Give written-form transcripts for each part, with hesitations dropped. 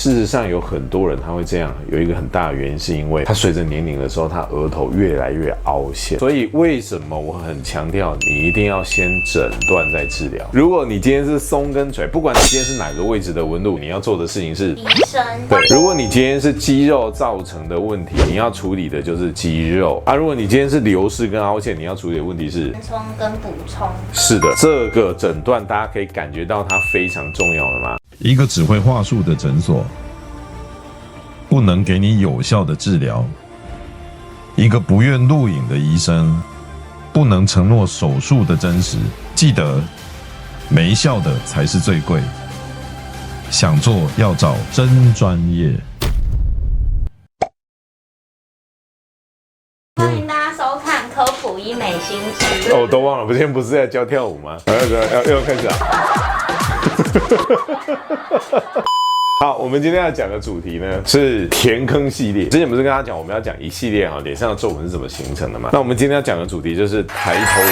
事实上有很多人他会这样，有一个很大的原因是因为他随着年龄的时候，他额头越来越凹陷。所以为什么我很强调你一定要先诊断再治疗？如果你今天是松跟垂，不管你今天是哪个位置的纹路，你要做的事情是医生。对，如果你今天是肌肉造成的问题，你要处理的就是肌肉啊。如果你今天是流失跟凹陷，你要处理的问题是填充跟补充。是的，这个诊断大家可以感觉到它非常重要了吗？一个只会话术的诊所，不能给你有效的治疗；一个不愿录影的医生，不能承诺手术的真实。记得，没效的才是最贵。想做要找真专业。欢迎大家收看科普医美新知。哦，我都忘了，我今天不是在教跳舞吗？要开始啊！好，我们今天要讲的主题呢是填坑系列。之前不是跟大家讲我们要讲一系列脸上的皱纹是怎么形成的吗？那我们今天要讲的主题就是抬头纹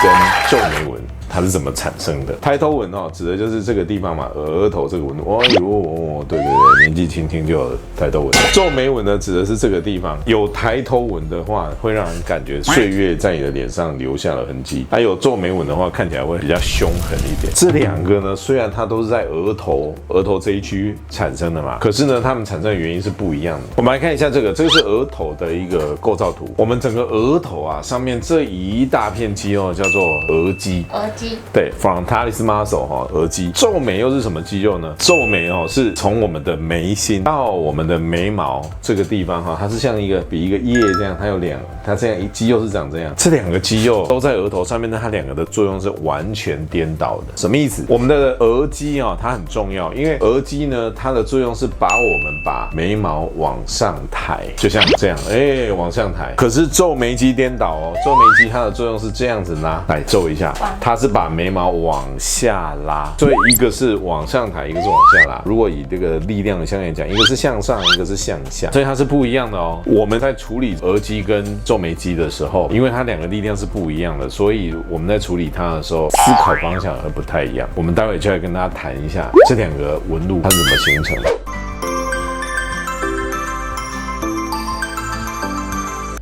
跟皱眉纹。它是怎么产生的？抬头纹指的就是这个地方嘛，额头这个纹路。哎呦，对，年纪轻轻就有抬头纹。皱眉纹呢，指的是这个地方有抬头纹的话，会让人感觉岁月在你的脸上留下了痕迹。还有皱眉纹的话，看起来会比较凶狠一点。这两个呢，虽然它都是在额头这一区产生的嘛，可是呢，它们产生的原因是不一样的。我们来看一下这个是额头的一个构造图。我们整个额头啊，上面这一大片肌肉叫做额肌。对 ，frontalis muscle 额肌。皱眉又是什么肌肉呢？皱眉是从我们的眉心到我们的眉毛这个地方它是像比一个叶这样，它这样肌肉是长这样。这两个肌肉都在额头上面，但它两个的作用是完全颠倒的。什么意思？我们的额肌它很重要，因为额肌呢，它的作用是把眉毛往上抬，就像这样，往上抬。可是皱眉肌颠倒皱眉肌它的作用是这样子拉，来皱一下，它是把眉毛往下拉，所以一个是往上抬，一个是往下拉。如果以这个力量的相来讲，一个是向上，一个是向下，所以它是不一样的我们在处理额肌跟皱眉肌的时候，因为它两个力量是不一样的，所以我们在处理它的时候，思考方向而不太一样。我们待会就来跟大家谈一下这两个纹路它是怎么形成的。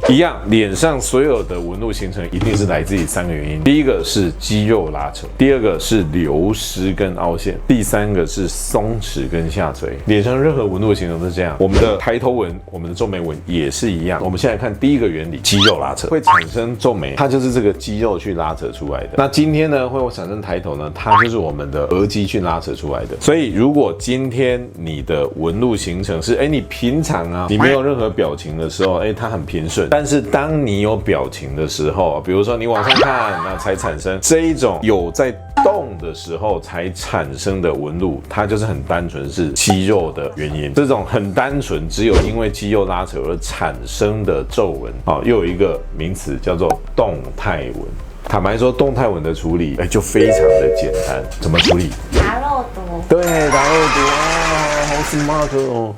一样，脸上所有的纹路形成一定是来自于3个原因。第一个是肌肉拉扯，第二个是流失跟凹陷，第三个是松弛跟下垂。脸上任何纹路形成都是这样。我们的抬头纹、我们的皱眉纹也是一样。我们现在看第一个原理，肌肉拉扯会产生皱眉，它就是这个肌肉去拉扯出来的。那今天呢会产生抬头呢，它就是我们的额肌去拉扯出来的。所以如果今天你的纹路形成是，你平常你没有任何表情的时候，它很平顺。但是当你有表情的时候，比如说你往上看，那才产生这一种有在动的时候才产生的纹路，它就是很单纯是肌肉的原因。这种很单纯只有因为肌肉拉扯而产生的皱纹，又有一个名词叫做动态纹。坦白说，动态纹的处理就非常的简单。怎么处理？打肉毒。对，打肉毒好 smart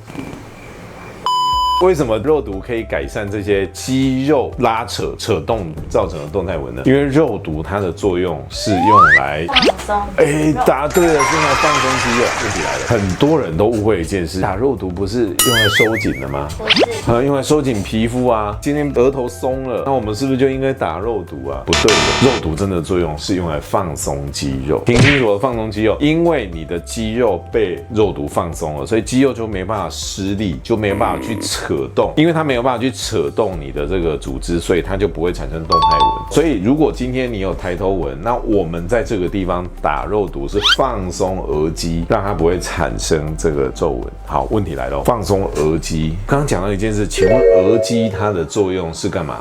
为什么肉毒可以改善这些肌肉拉扯动造成的动态纹呢？因为肉毒它的作用是用来放松。答对了，是用来放松肌肉。问题来了，很多人都误会一件事，打肉毒不是用来收紧的吗？不是，用来收紧皮肤啊。今天额头松了，那我们是不是就应该打肉毒啊？不对的，肉毒真的作用是用来放松肌肉。听清楚了，放松肌肉，因为你的肌肉被肉毒放松了，所以肌肉就没办法施力，就没有办法去扯动，因为它没有办法去扯动你的这个组织，所以它就不会产生动态纹。所以如果今天你有抬头纹，那我们在这个地方打肉毒是放松额肌，让它不会产生这个皱纹。好，问题来了，放松额肌。刚刚讲到一件事，请问额肌它的作用是干嘛？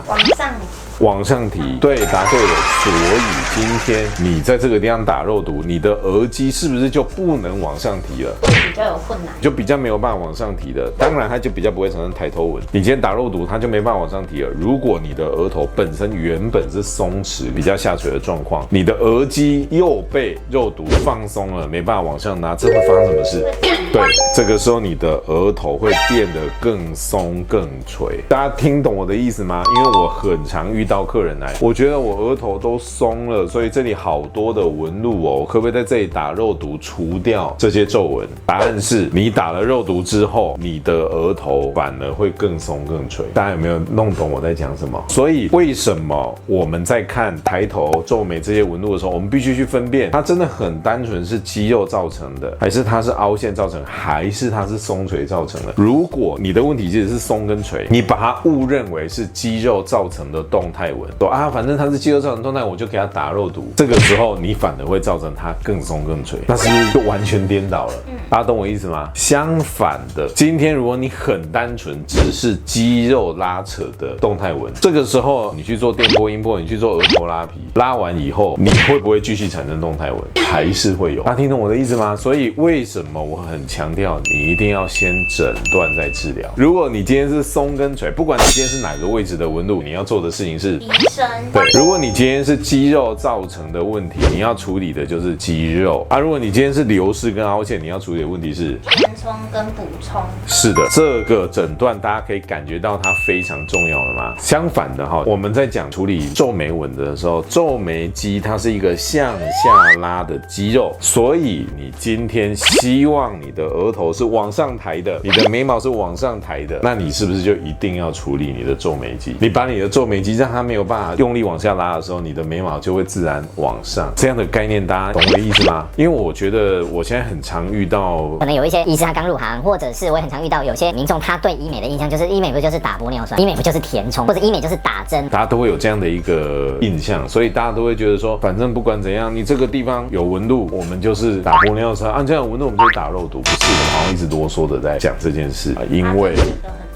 往上提，对，答对了。所以今天你在这个地方打肉毒，你的额肌是不是就不能往上提了？比较有困难，就比较没有办法往上提的。当然，它就比较不会产生抬头纹。你今天打肉毒，它就没办法往上提了。如果你的额头本身原本是松弛、比较下垂的状况，你的额肌又被被肉毒放松了，没办法往上拉，这会发生什么事？对，这个时候你的额头会变得更松更垂。大家听懂我的意思吗？因为我很常遇到客人来，我觉得我额头都松了，所以这里好多的纹路哦，可不可以在这里打肉毒除掉这些皱纹？答案是你打了肉毒之后，你的额头反而会更松更垂。大家有没有弄懂我在讲什么？所以为什么我们在看抬头、皱眉这些纹路的时候，我们必须去分辨它真的很单纯是肌肉造成的，还是它是凹陷造成，还是它是松垂造成的？如果你的问题其实是松跟垂，你把它误认为是肌肉造成的动态纹，说啊，反正它是肌肉造成动态，我就给它打肉毒。这个时候你反而会造成它更松更垂，那是不是就完全颠倒了？大家懂我意思吗？相反的，今天如果你很单纯只是肌肉拉扯的动态纹，这个时候你去做电波、音波，你去做额头拉皮，拉完以后，你会不会继续产生动态纹？还是会有。大家听懂我的意思吗？所以为什么我很强调你一定要先诊断再治疗？如果你今天是松跟垂，不管你今天是哪个位置的纹路，你要做的事情是医生。对，如果你今天是肌肉造成的问题，你要处理的就是肌肉啊。如果你今天是流失跟凹陷，你要处理的问题是填充跟补充。是的，这个诊断大家可以感觉到它非常重要了吗？相反的哈，我们在讲处理皱眉纹的时候，皱眉肌它是一个向下拉的肌肉，所以你今天希望你的额头是往上抬的，你的眉毛是往上抬的，那你是不是就一定要处理你的皱眉肌？你把你的皱眉肌让它没有办法用力往下拉的时候，你的眉毛就会自然往上。这样的概念大家懂我的意思吗？因为我觉得我现在很常遇到，可能有一些医师他刚入行，或者是我也很常遇到有些民众他对医美的印象就是医美不就是打玻尿酸，医美不就是填充，或者医美就是打针，大家都会有这样的一个印象，所以大家都会觉得说，反正不管怎样，你这个地方有纹路，我们就是打玻尿酸，这样有纹路我们就打肉毒，不是的，好像一直啰嗦的在讲这件事，因为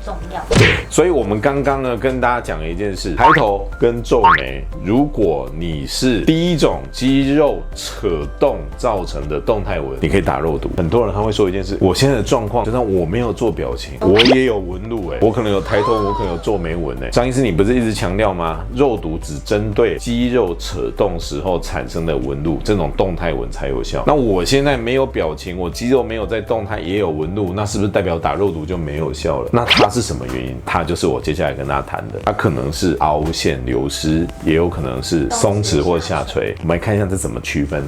重要。所以我们刚刚呢跟大家讲了一件事，抬头跟皱眉，如果你是第一种肌肉扯动造成的动态纹，你可以打肉毒。很多人他会说一件事，我现在的状况就算我没有做表情，我也有纹路我可能有抬头，我可能有皱眉纹张医师，你不是一直强调吗？肉毒只针对肌肉扯动时候产生的纹路，这种动态纹才有效。那我现在没有表情，我肌肉没有在动态，也有纹路，那是不是代表打肉毒就没有效了？那它是什么原因？它就是我接下来跟大家谈的，它可能是凹陷流失，也有可能是松弛或下垂。我们来看一下这怎么区分。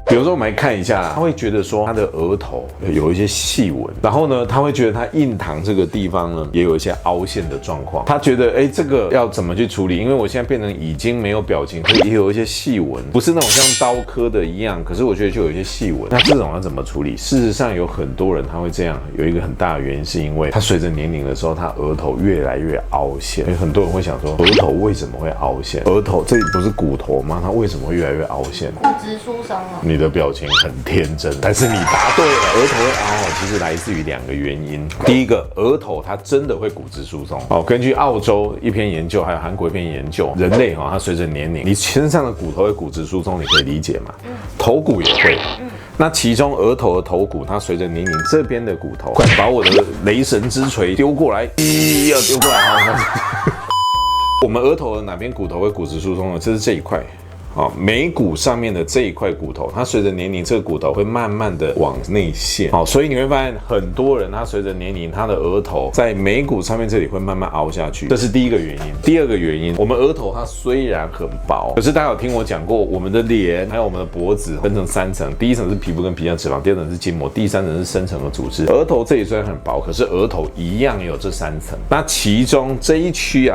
比如说我们来看一下，他会觉得说他的额头有一些细纹，然后呢他会觉得他印堂这个地方呢也有一些凹陷的状况，他觉得这个要怎么去处理？因为我现在变成已经没有表情，可是也有一些细纹，不是那种像刀刻的一样，可是我觉得就有一些细纹。那这种要怎么处理？事实上有很多人他会这样，有一个很大的原因是因为他随着年龄的时候，他额头越来越凹陷。很多人会想说，额头为什么会凹陷？额头这不是骨头吗？它为什么会越来越凹陷？骨质疏松了。你的表情很天真，但是你答对了，额头会凹，其实来自于2个原因。第一个，额头它真的会骨质疏松。根据澳洲一篇研究，还有韩国一篇研究，人类它随着年龄，你身上的骨头会骨质疏松，你可以理解吗？头骨也会。那其中额头的头骨，它随着年龄，这边的骨头，快把我的雷神之锤丢过来，要丢过来，好。我们额头的哪边骨头会骨质疏松呢？这是这一块。眉骨上面的这一块骨头，它随着年龄，这个骨头会慢慢的往内陷。所以你会发现很多人他随着年龄，他的额头在眉骨上面这里会慢慢凹下去，这是第一个原因。第二个原因，我们额头它虽然很薄，可是大家有听我讲过，我们的脸还有我们的脖子分成3层，第一层是皮肤跟皮下脂肪，第二层是筋膜，第三层是深层的组织。额头这里虽然很薄，可是额头一样有这3层。那其中这一区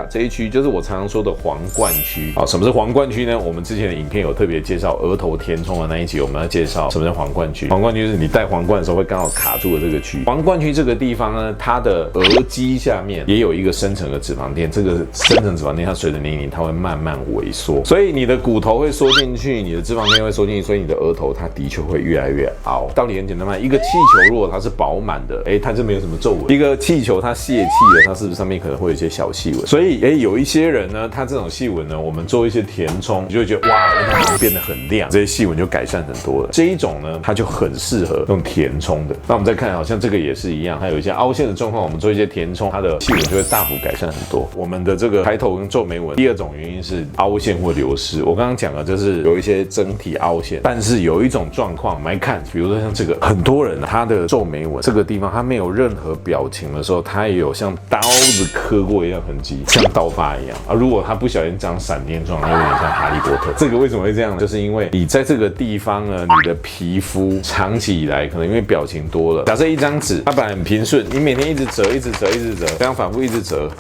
就是我常常说的皇冠区。什么是皇冠区呢？我们之前影片有特别介绍额头填充的那一集，我们要介绍什么叫皇冠区。皇冠区是你戴皇冠的时候会刚好卡住的这个区。皇冠区这个地方呢，它的额肌下面也有一个深层的脂肪垫，这个深层脂肪垫它随着年龄它会慢慢萎缩，所以你的骨头会缩进去，你的脂肪垫会缩进去，所以你的额头它的确会越来越凹。道理很简单嘛，一个气球如果它是饱满的，它就没有什么皱纹；一个气球它泄气了，它是不是上面可能会有一些小细纹？所以有一些人呢，他这种细纹呢，我们做一些填充，你就会觉得哇，而且变得很亮，这些细纹就改善很多了。这一种呢，它就很适合用填充的。那我们再看，好像这个也是一样，它有一些凹陷的状况，我们做一些填充，它的细纹就会大幅改善很多。我们的这个抬头跟皱眉纹，第二种原因是凹陷或流失。我刚刚讲了，就是有一些整体凹陷，但是有一种状况，我们来看，比如说像这个，很多人他的皱眉纹这个地方，他没有任何表情的时候，他也有像刀子刻过一样痕迹，像刀疤一样啊。如果他不小心长闪电状，它有点像哈利波特。这个为什么会这样呢？就是因为你在这个地方呢，你的皮肤长期以来可能因为表情多了，假设一张纸，它本来很平顺，你每天一直折，这样反复一直折，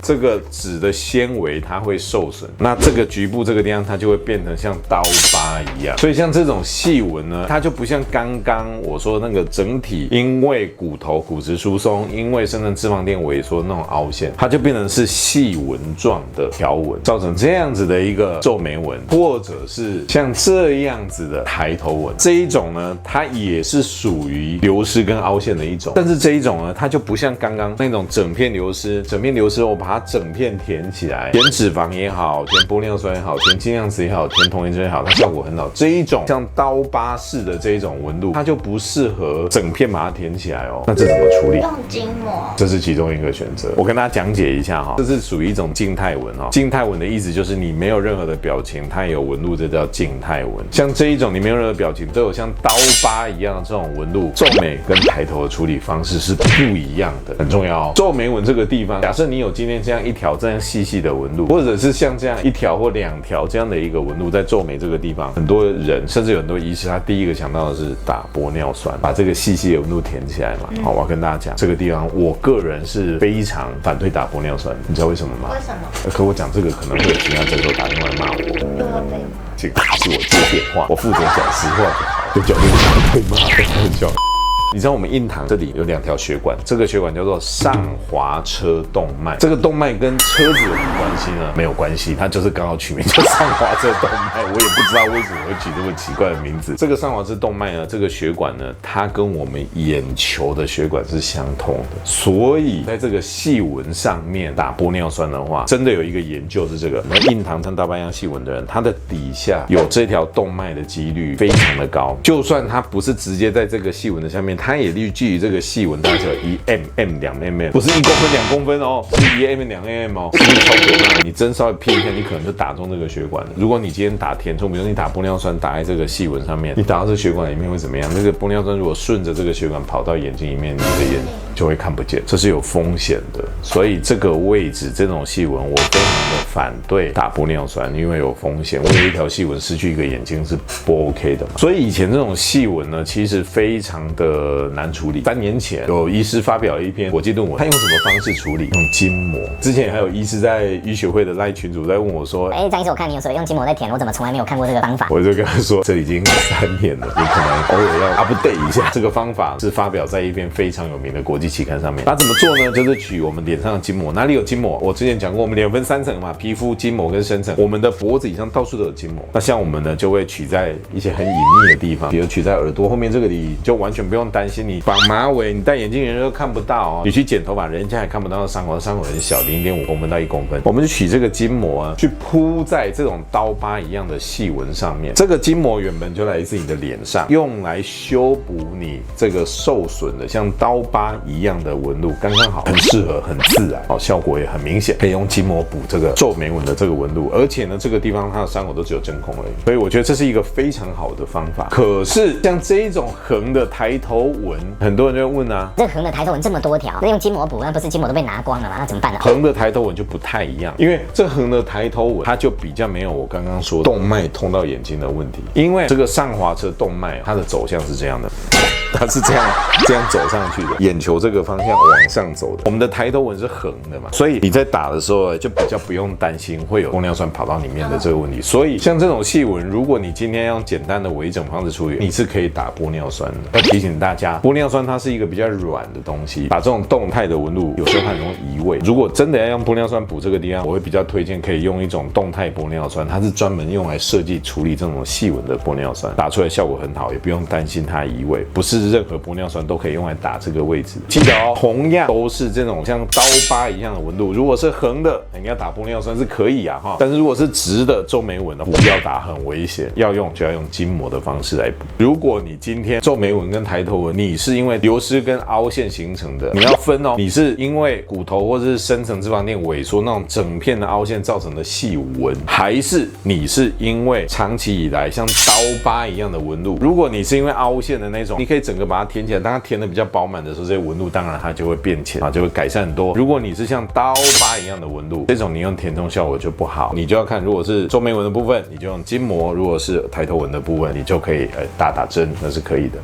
这个纸的纤维它会受损，那这个局部这个地方它就会变成像刀疤一样。所以像这种细纹呢，它就不像刚刚我说那个整体因为骨头骨质疏松，因为深层脂肪垫萎缩那种凹陷，它就变成是细纹状的条纹，造成这样子的一个皱眉纹，或者是像这样子的抬头纹。这一种呢，它也是属于流失跟凹陷的一种，但是这一种呢，它就不像刚刚那种整片流失，我把它整片填起来，填脂肪也好，填玻尿酸也好，填精量子也好，填童颜针也好，它效果很好。这一种像刀疤式的这一种纹路，它就不适合整片把它填起来哦。那这怎么处理？用筋膜，这是其中一个选择。我跟大家讲解一下哈，这是属于一种静态纹哦。静态纹的意思就是你没有任何的表情，它也有纹路，这叫静态纹。像这一种你没有任何表情，都有像刀疤一样的这种纹路，皱眉跟抬头的处理方式是不一样的，很重要哦。皱眉纹这个地方，假设你有今天这样一条这样细细的纹路，或者是像这样一条或两条这样的一个纹路在皱眉这个地方，很多人甚至有很多医师，他第一个想到的是打玻尿酸，把这个细细的纹路填起来嘛。好，我要跟大家讲，这个地方我个人是非常反对打玻尿酸，你知道为什么吗？为什么？可我讲这个可能会有其他诊所打电话来骂我，又要被骂？请打是我接电话，我负责讲实话就好，就讲被骂很笑。你知道我们印堂这里有2条血管，这个血管叫做上滑车动脉。这个动脉跟车子有什么关系呢？没有关系，它就是刚好取名叫上滑车动脉。我也不知道为什么会取这么奇怪的名字。这个上滑车动脉呢，这个血管呢，它跟我们眼球的血管是相通的，所以在这个细纹上面打玻尿酸的话，真的有一个研究是这个，印堂像刀疤一样细纹的人，他的底下有这条动脉的几率非常的高，就算他不是直接在这个细纹的下面，它也距离这个细纹大概有1 2 mm， 不是1公分2公分哦，是1 mm 2 mm 哦，是不是超可怕？你针稍微偏一下，你可能就打中这个血管了。如果你今天打填充，比如说你打玻尿酸打在这个细纹上面，你打到这个血管里面会怎么样？那个玻尿酸如果顺着这个血管跑到眼睛里面，你的眼就会看不见，这是有风险的。所以这个位置这种细纹，我非常的反对打玻尿酸，因为有风险。为了一条细纹失去一个眼睛是不 OK 的嘛。所以以前这种细纹呢，其实非常的难处理。3年前有医师发表了一篇国际论文，他用什么方式处理？用筋膜。之前还有医师在医学会的赖群组在问我说：“张医师，我看你有时候用筋膜在填，我怎么从来没有看过这个方法？”我就跟他说，这已经3年了，你可能偶尔要 update 一下。这个方法是发表在一篇非常有名的国际期刊上面。那怎么做呢？就是取我们脸上的筋膜，哪里有筋膜？我之前讲过，我们脸分3层嘛，皮肤、筋膜跟深层。我们的脖子以上到处都有筋膜。那像我们呢，就会取在一些很隐秘的地方，比如取在耳朵后面这个里，就完全不用担心你绑马尾，你戴眼镜人都看不到哦。你去剪头发，人家还看不到伤口，伤口很小，0.5公分到1公分。我们就取这个筋膜啊，去铺在这种刀疤一样的细纹上面。这个筋膜原本就来自你的脸上，用来修补你这个受损的像刀疤一样的纹路，刚刚好，很适合，很自然，哦，效果也很明显，可以用筋膜补这个皱眉纹的这个纹路。而且呢，这个地方它的伤口都只有真空而已，所以我觉得这是一个非常好的方法。可是像这一种横的抬头纹，很多人就会问啊，这横的抬头纹这么多条，那用筋膜补，那不是筋膜都被拿光了吗？那怎么办呢？横的抬头纹就不太一样，因为这横的抬头纹它就比较没有我刚刚说动脉通到眼睛的问题，因为这个上滑车动脉它的走向是这样的。它是这样走上去的，眼球这个方向往上走的。我们的抬头纹是横的嘛，所以你在打的时候就比较不用担心会有玻尿酸跑到里面的这个问题。所以像这种细纹，如果你今天用简单的微整方式处理，你是可以打玻尿酸的。要提醒大家。玻尿酸它是一个比较软的东西，把这种动态的纹路有时候很容易移位。如果真的要用玻尿酸补这个地方，我会比较推荐可以用一种动态玻尿酸，它是专门用来设计处理这种细纹的玻尿酸，打出来效果很好，也不用担心它移位。不是任何玻尿酸都可以用来打这个位置。记得哦，同样都是这种像刀疤一样的纹路，如果是横的，你要打玻尿酸是可以啊哈，但是如果是直的皱眉纹的，不要打，很危险。要用就要用筋膜的方式来补。如果你今天皱眉纹跟抬头纹，你是因为流失跟凹陷形成的，你要分哦，你是因为骨头或者是深层脂肪链萎缩那种整片的凹陷造成的细纹，还是你是因为长期以来像刀疤一样的纹路？如果你是因为凹陷的那种，你可以整个把它填起来，当它填的比较饱满的时候，这些纹路当然它就会变浅啊，就会改善很多。如果你是像刀疤一样的纹路，这种你用填充效果就不好，你就要看，如果是皱眉纹的部分，你就用筋膜；如果是抬头纹的部分，你就可以打针，那是可以的。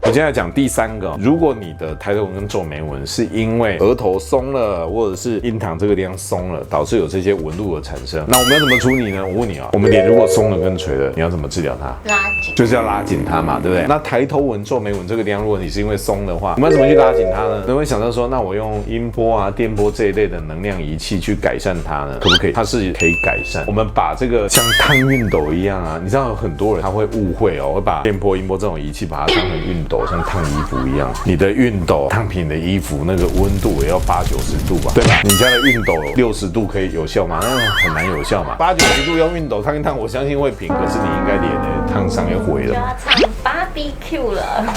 我接下来讲第三个，如果你的抬头纹跟皱眉纹是因为额头松了，或者是印堂这个地方松了，导致有这些纹路的产生，那我们要怎么处理呢？我问你啊，我们脸如果松了跟垂了，你要怎么治疗它？拉紧，就是要拉紧它嘛，对不对？那抬头纹、皱眉纹这个地方，如果你是因为松的话，我们要怎么去拉紧它呢？你会想到说，那我用音波啊、电波这一类的能量仪器去改善它呢？可不可以？它是可以改善。我们把这个像烫熨斗一样啊，你知道有很多人他会误会哦，会把电波、音波这种仪器把它当成熨斗，像烫衣服一样。你的熨斗烫平你的衣服，那个温度也要80-90度吧，对吧？你家的熨斗60度可以有效吗？很难有效嘛。80-90度用熨斗烫一烫，我相信会平，可是你应该脸的烫伤也毁了。就要唱 BBQ 了。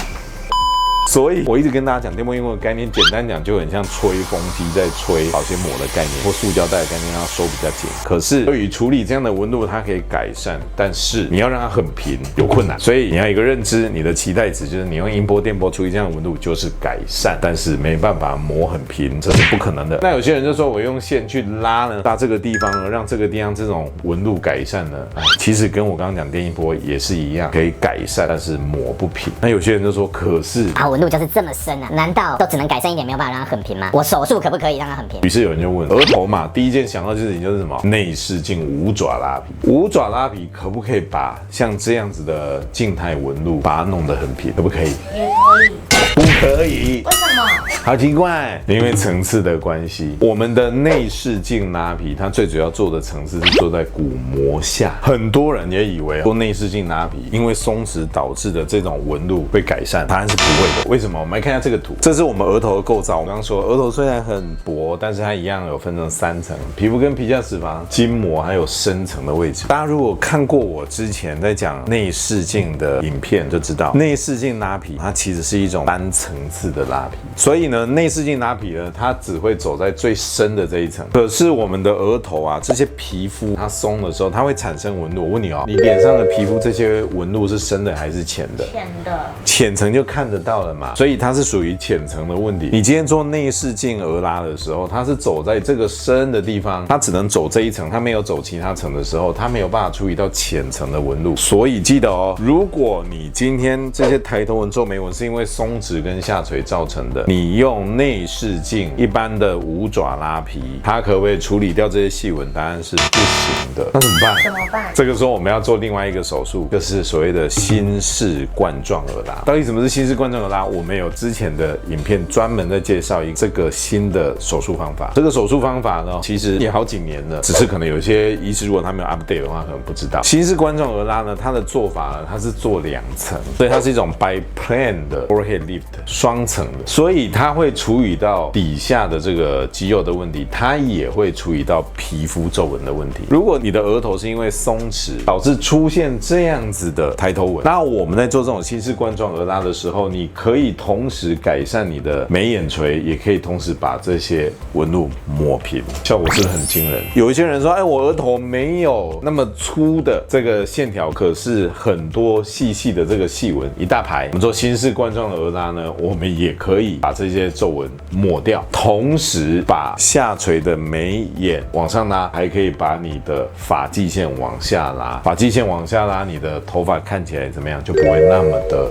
所以我一直跟大家讲电波音波的概念，简单讲就很像吹风机在吹保鲜膜的概念，或塑胶袋的概念，让它收比较紧。可是对于处理这样的纹路，它可以改善，但是你要让它很平有困难。所以你要有一个认知，你的期待值就是你用音波、电波处理这样的纹路就是改善，但是没办法磨很平，这是不可能的。那有些人就说我用线去拉呢，拉这个地方呢，让这个地方这种纹路改善呢，其实跟我刚刚讲电音波也是一样，可以改善，但是磨不平。那有些人就说，可是纹路就是这么深啊，难道都只能改善一点，没有办法让它很平吗？我手术可不可以让它很平？于是有人就问，额头嘛，第一件想到的事情就是什么？内视镜五爪拉皮。五爪拉皮可不可以把像这样子的静态纹路把它弄得很平？可不可以？也可以。不可以。为什么？好奇怪，因为层次的关系。我们的内视镜拉皮，它最主要做的层次是做在骨膜下。很多人也以为做内视镜拉皮，因为松弛导致的这种纹路会改善，答案是不会的。为什么？我们来看一下这个图，这是我们额头的构造。我刚刚说，额头虽然很薄，但是它一样有分成3层：皮肤跟皮下脂肪、筋膜，还有深层的位置。大家如果看过我之前在讲内视镜的影片，就知道内视镜拉皮它其实是一种单层次的拉皮。所以呢，内视镜拉皮呢，它只会走在最深的这一层。可是我们的额头啊，这些皮肤它松的时候，它会产生纹路。我问你哦，你脸上的皮肤这些纹路是深的还是浅的？浅的。浅层就看得到了嘛，所以它是属于浅层的问题。你今天做内视镜额拉的时候，它是走在这个深的地方，它只能走这一层，它没有走其他层的时候，它没有办法处理到浅层的纹路。所以记得哦，如果你今天这些抬头纹、皱眉纹是因为松弛跟下垂造成的，你用内视镜一般的五爪拉皮，它可不可以处理掉这些细纹？答案是不行的。那怎么办？怎么办？这个时候我们要做另外一个手术，就是所谓的新式冠状额拉。到底什么是新式冠状额拉？我们有之前的影片专门在介绍这个新的手术方法。这个手术方法呢，其实也好几年了，只是可能有些医师如果他没有 update 的话，可能不知道。新式冠状额拉呢，它的做法呢，它是做2层，所以它是一种 biplane 的 forehead lift， 双层的，所以它会处理到底下的这个肌肉的问题，它也会处理到皮肤皱纹的问题。如果你的额头是因为松弛导致出现这样子的抬头纹，那我们在做这种新式冠状额拉的时候，你可以同时改善你的眉眼垂，也可以同时把这些纹路抹平，效果是不是很惊人？有一些人说，哎，我额头没有那么粗的这个线条，可是很多细细的这个细纹一大排。我们做新式冠状额拉呢，我们也可以把这些皱纹抹掉，同时把下垂的眉眼往上拉，还可以把你的发际线往下拉。发际线往下拉，你的头发看起来怎么样？就不会那么的……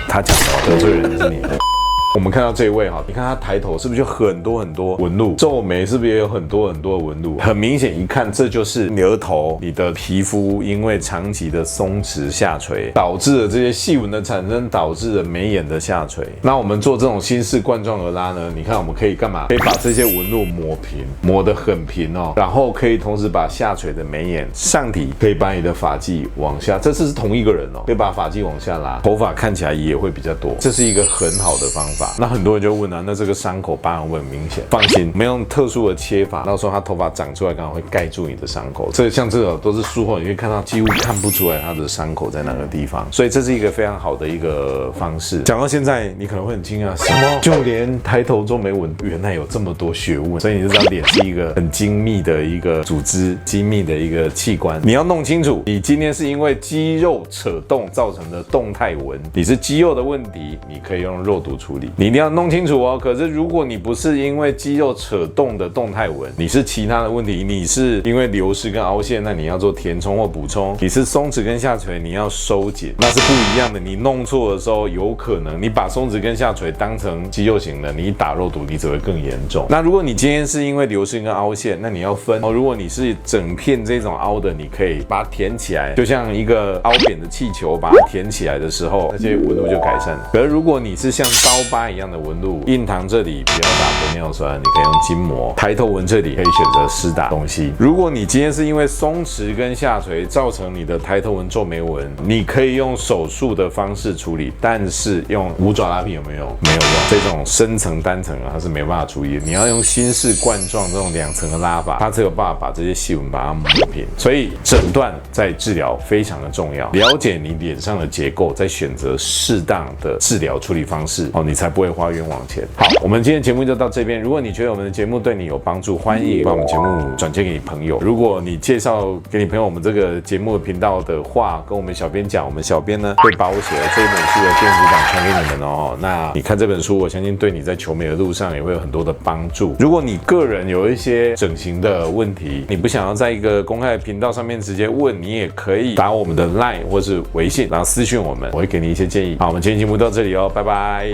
他讲的得罪人是你。我们看到这一位哈，你看他抬头是不是就很多很多纹路？皱眉是不是也有很多很多的纹路？很明显，一看这就是你额头你的皮肤因为长期的松弛下垂，导致了这些细纹的产生，导致了眉眼的下垂。那我们做这种新式冠状额拉呢？你看我们可以干嘛？可以把这些纹路磨平，磨得很平哦，然后可以同时把下垂的眉眼上提，可以把你的发际往下，这次是同一个人哦，可以把发际往下拉，头发看起来也会比较多，这是一个很好的方法。那很多人就问啊，那这个伤口疤痕会很明显？放心，没有特殊的切法，到时候他头发长出来刚好会盖住你的伤口。像这种都是术后，你会看到几乎看不出来他的伤口在哪个地方，所以这是一个非常好的一个方式。讲到现在，你可能会很惊讶，什么？就连抬头皱眉纹原来有这么多学问，所以你就知道脸是一个很精密的一个组织，精密的一个器官。你要弄清楚，你今天是因为肌肉扯动造成的动态纹，你是肌肉的问题，你可以用肉毒处理，你一定要弄清楚哦。可是如果你不是因为肌肉扯动的动态纹，你是其他的问题，你是因为流失跟凹陷，那你要做填充或补充；你是松弛跟下垂，你要收紧，那是不一样的。你弄错的时候，有可能你把松弛跟下垂当成肌肉型的，你打肉毒，你只会更严重。那如果你今天是因为流失跟凹陷，那你要分哦。如果你是整片这种凹的，你可以把它填起来，就像一个凹扁的气球，把它填起来的时候，那些纹路就改善了。可是如果你是像刀疤一样的纹路，印堂这里不要打玻尿酸，你可以用筋膜；抬头纹这里可以选择施打东西。如果你今天是因为松弛跟下垂造成你的抬头纹、皱眉纹，你可以用手术的方式处理，但是用五爪拉皮有没有？没有用，这种深层单层啊，它是没办法处理的。你要用新式冠状这种2层的拉法，它才有办法把这些细纹把它磨平。所以诊断在治疗非常的重要，了解你脸上的结构，再选择适当的治疗处理方式哦，你才不会花冤枉钱。好，我们今天节目就到这边。如果你觉得我们的节目对你有帮助，欢迎把我们节目转接给你朋友。如果你介绍给你朋友我们这个节目的频道的话，跟我们小编讲，我们小编呢会把我写的这本书的电子档传给你们哦。那你看这本书，我相信对你在求美的路上也会有很多的帮助。如果你个人有一些整形的问题，你不想要在一个公开的频道上面直接问，你也可以打我们的 LINE 或是微信，然后私讯我们，我会给你一些建议。好，我们今天节目到这里哦，拜拜。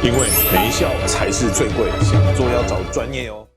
因为没效才是最贵，想做要找专业哦。